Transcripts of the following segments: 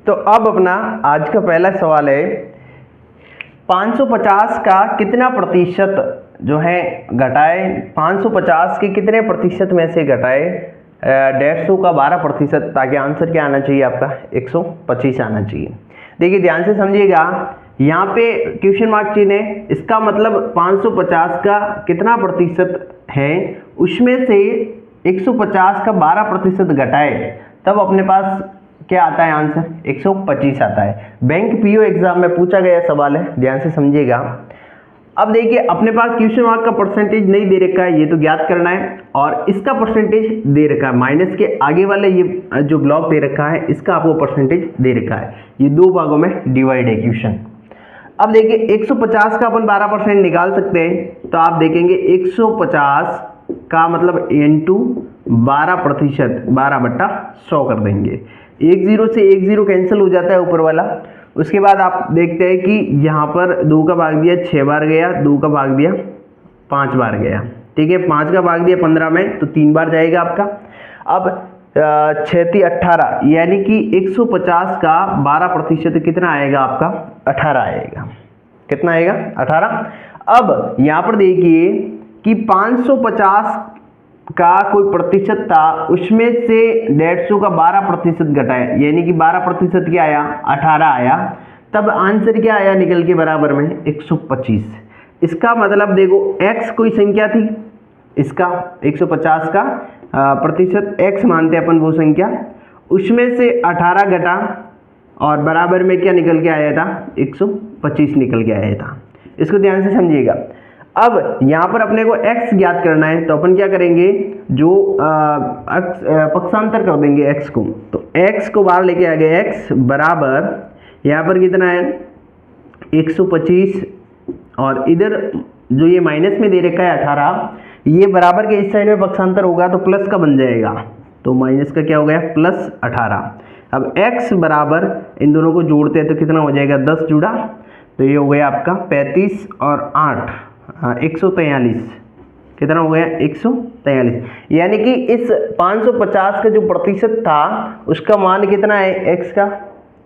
तो अब अपना आज का पहला सवाल है 550 का कितना प्रतिशत जो है घटाए, 550 के कितने प्रतिशत में से घटाए 150 का 12%, ताकि आंसर क्या आना चाहिए आपका 125 आना चाहिए। देखिए ध्यान से समझिएगा, यहाँ पे क्वेश्चन मार्क चिन्ह है, इसका मतलब 550 का कितना प्रतिशत है उसमें से 150 का 12% घटाए, तब अपने पास क्या आता है आंसर 125 आता है। बैंक पीओ एग्जाम में पूछा गया सवाल है, ध्यान से समझिएगा। अब देखिए अपने पास क्वेश्चन मार्क का परसेंटेज नहीं दे रखा है, ये तो ज्ञात करना है, और इसका परसेंटेज दे रखा है, माइनस के आगे वाले ये जो ब्लॉक दे रखा है इसका आपको परसेंटेज दे रखा है। ये दो भागों में डिवाइड है क्वेश्चन। अब देखिए 150 का अपन 12% निकाल सकते हैं, तो आप देखेंगे 150 का मतलब इंटू 12%, 12/100 कर देंगे। 10 से 10 कैंसिल हो जाता है ऊपर वाला। उसके बाद आप देखते हैं कि यहाँ पर 2 का भाग दिया 6 बार गया, 2 का भाग दिया 5 बार गया, ठीक है। 5 का भाग दिया 15 में, तो 3 बार जाएगा आपका। अब 6 18, यानी कि 150 का 12% कितना आएगा आपका 18 आएगा। कितना आएगा 18। अब यहाँ पर देखिए कि 550 का कोई प्रतिशत था, उसमें से 150 का 12% घटाया, यानी कि 12% क्या आया 18 आया, तब आंसर क्या आया निकल के बराबर में 125। इसका मतलब देखो x कोई संख्या थी, इसका 150 का प्रतिशत x मानते हैं अपन वो संख्या, उसमें से 18 घटा और बराबर में क्या निकल के आया था 125 निकल के आया था। इसको ध्यान से समझिएगा। अब यहाँ पर अपने को x ज्ञात करना है, तो अपन क्या करेंगे, जो पक्षांतर कर देंगे x को, तो x को बाहर लेके आ गए, x बराबर यहाँ पर कितना है 125, और इधर जो ये माइनस में दे रखा है 18, ये बराबर के इस साइड में पक्षांतर होगा तो प्लस का बन जाएगा, तो माइनस का क्या हो गया प्लस 18। अब x बराबर इन दोनों को जोड़ते हैं तो कितना हो जाएगा 10 जुड़ा, तो ये हो गया आपका 35 और 8 143, कितना हो गया 143, यानी कि इस 550 का जो प्रतिशत था उसका मान कितना है x का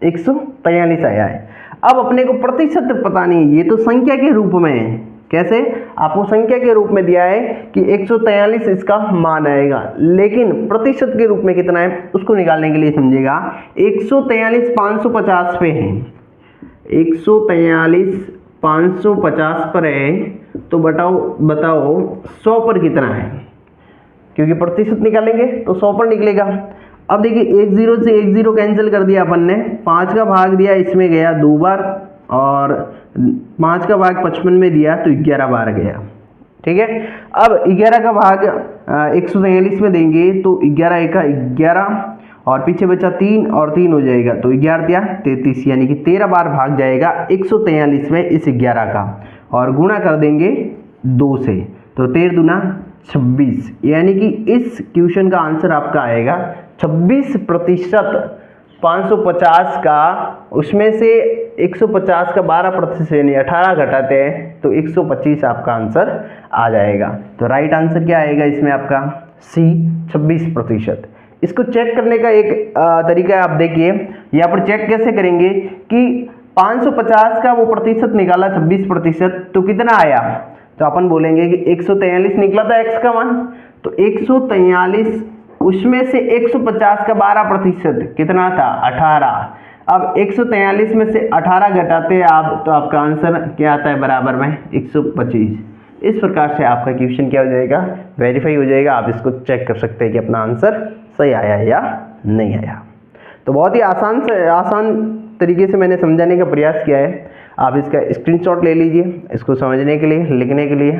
143 आया है। अब अपने को प्रतिशत पता नहीं, ये तो संख्या के रूप में है, कैसे आपको संख्या के रूप में दिया है कि 143 इसका मान आएगा, लेकिन प्रतिशत के रूप में कितना है उसको निकालने के लिए समझिएगा 143 550 पे है, 143 550 पर है, तो बताओ 100 पर कितना है, क्योंकि प्रतिशत निकालेंगे तो 100 पर निकलेगा। अब देखिए 10 से 10 कैंसिल कर दिया अपन ने, 5 का भाग दिया इसमें गया 2 बार, और 5 का भाग 55 में दिया तो 11 बार गया, ठीक है। अब 11 का भाग 143 में देंगे तो 11 एका 11, और पीछे बचा 3 और 3 हो जाएगा, तो 11 दिया 33, यानी कि 13 बार भाग जाएगा 143 में इस 11 का, और गुणा कर देंगे 2 से, तो 13 दूना 26, यानी कि इस क्वेश्चन का आंसर आपका आएगा 26%। 550 का उसमें से 150 का 12% यानी 18 घटाते हैं तो 125 आपका आंसर आ जाएगा। तो राइट आंसर क्या आएगा इसमें आपका सी 26%। इसको चेक करने का एक तरीका है, आप देखिए यहाँ पर चेक कैसे करेंगे कि 550 का वो प्रतिशत निकाला 26%, तो कितना आया, तो अपन बोलेंगे कि 143 निकला था x का मान, तो 143 उसमें से 150 का 12% कितना था 18। अब 143 में से 18 घटाते हैं आप, तो आपका आंसर क्या आता है बराबर में 125। इस प्रकार से आपका क्वेश्चन क्या हो जाएगा वेरीफाई हो जाएगा। आप इसको चेक कर सकते हैं कि अपना आंसर सही आया या नहीं आया। तो बहुत ही आसान तरीके से मैंने समझाने का प्रयास किया है। आप इसका स्क्रीनशॉट ले लीजिए इसको समझने के लिए, लिखने के लिए।